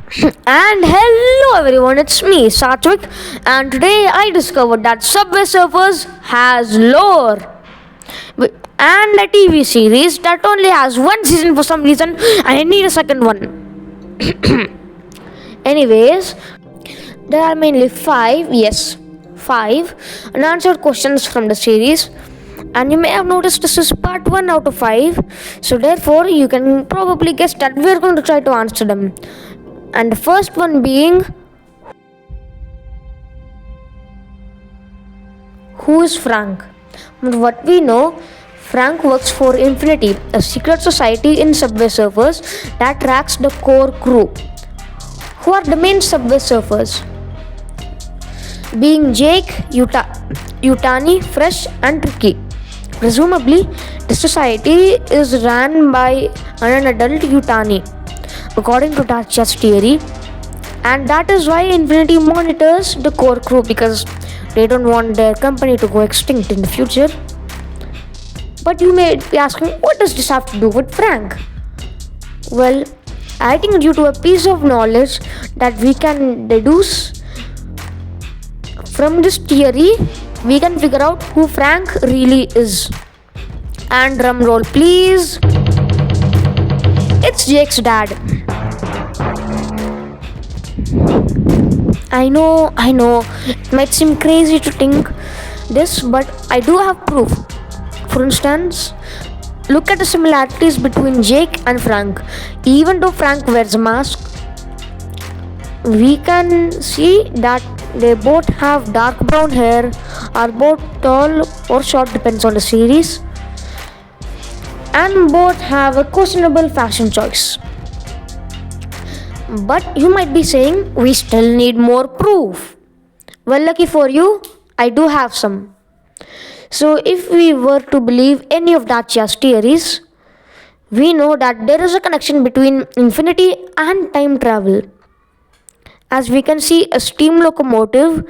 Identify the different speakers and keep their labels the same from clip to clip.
Speaker 1: And hello everyone, it's me Satwik, and today I discovered that Subway Surfers has lore and a TV series that only has one season for some reason, and I need a second one. Anyways, there are mainly five unanswered questions from the series, and you may have noticed this is part 1 out of 5, so therefore you can probably guess that we're going to try to answer them. And the first one being, who is Frank? What we know, Frank works for Infinity, a secret society in Subway Surfers that tracks the core crew. Who are the main Subway Surfers? Being Jake, Yutani, Fresh, and Ricky. Presumably, the society is run by an adult Yutani, according to Dacia's theory, and that is why Infinity monitors the core crew because they don't want their company to go extinct in the future. But you may be asking, what does this have to do with Frank? Well, I think due to a piece of knowledge that we can deduce from this theory, we can figure out who Frank really is. And drum roll please. It's Jake's dad. I know, it might seem crazy to think this, but I do have proof. For instance, look at the similarities between Jake and Frank. Even though Frank wears a mask, we can see that they both have dark brown hair, are both tall or short, depends on the series, and both have a questionable fashion choice. But you might be saying, we still need more proof. Well, lucky for you, I do have some. So, if we were to believe any of Dacia's theories, we know that there is a connection between infinity and time travel. As we can see a steam locomotive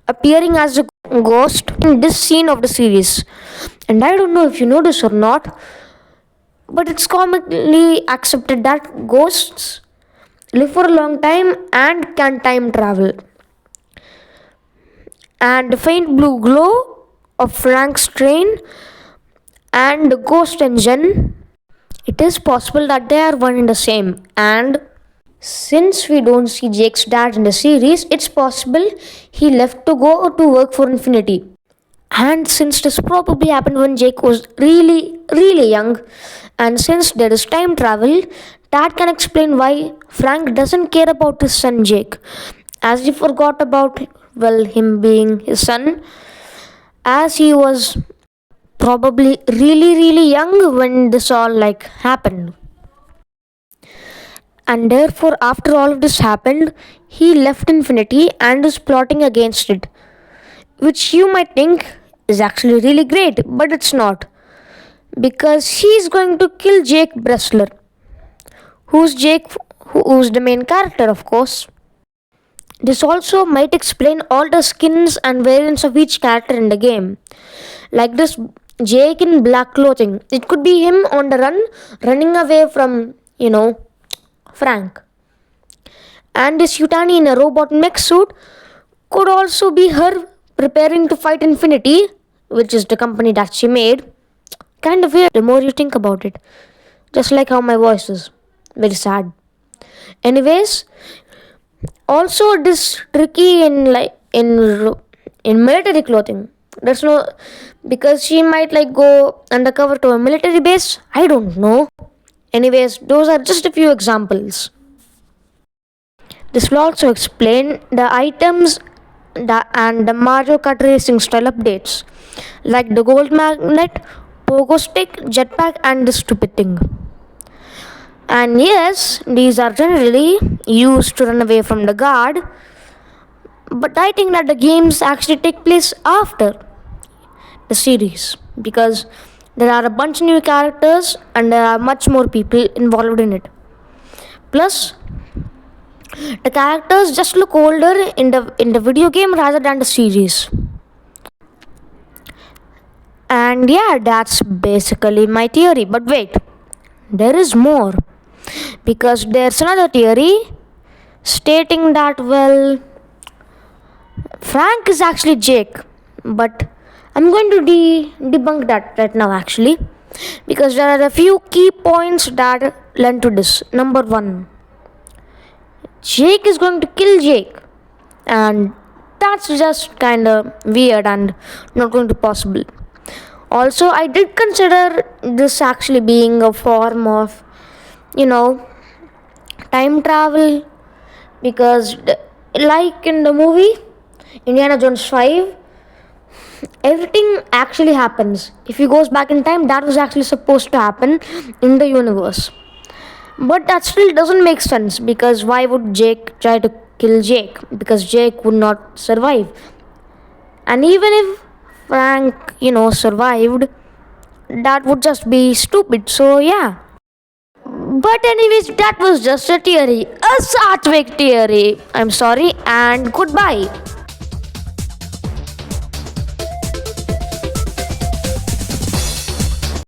Speaker 1: appearing as a ghost in this scene of the series. And I don't know if you know this or not, but it's commonly accepted that ghosts live for a long time and can time travel. And the faint blue glow of Frank's train and the ghost engine, it is possible that they are one and the same. And since we don't see Jake's dad in the series, it's possible he left to go to work for Infinity. And since this probably happened when Jake was really young, and since there is time travel, that can explain why Frank doesn't care about his son Jake, as he forgot about, well, him being his son, as he was probably really young when this all happened. And therefore, after all of this happened, he left Infinity and is plotting against it, which you might think is actually really great, but it's not, because he's going to kill Jake Bressler. Who's Jake? Who's the main character, of course. This also might explain all the skins and variants of each character in the game. Like this Jake in black clothing. It could be him on the run, running away from, Frank. And this Yutani in a robot mech suit could also be her preparing to fight Infinity, which is the company that she made. Kind of weird the more you think about it. Just like how my voice is. Very sad. Anyways, also this tricky in military clothing. There's no, because she might go undercover to a military base. I don't know. Anyways, those are just a few examples. This will also explain the items and the Mario Kart racing style updates, like the gold magnet, pogo stick, jetpack, and the stupid thing. And yes, these are generally used to run away from the guard, but I think that the games actually take place after the series, because there are a bunch of new characters and there are much more people involved in it. Plus, the characters just look older in the video game rather than the series. And yeah, that's basically my theory. But wait, there is more. Because there's another theory stating that, well, Frank is actually Jake. But I'm going to debunk that right now, actually, because there are a few key points that lend to this. Number one, Jake is going to kill Jake, and that's just kind of weird and not going to possible. Also, I did consider this actually being a form of, you know, time travel, because like in the movie Indiana Jones 5, everything actually happens. If he goes back in time, that was actually supposed to happen in the universe. But that still doesn't make sense, because why would Jake try to kill Jake? Because Jake would not survive. And even if Frank, survived, that would just be stupid. So, yeah. But, anyways, that was just a theory. A Satvik theory. I'm sorry, and goodbye.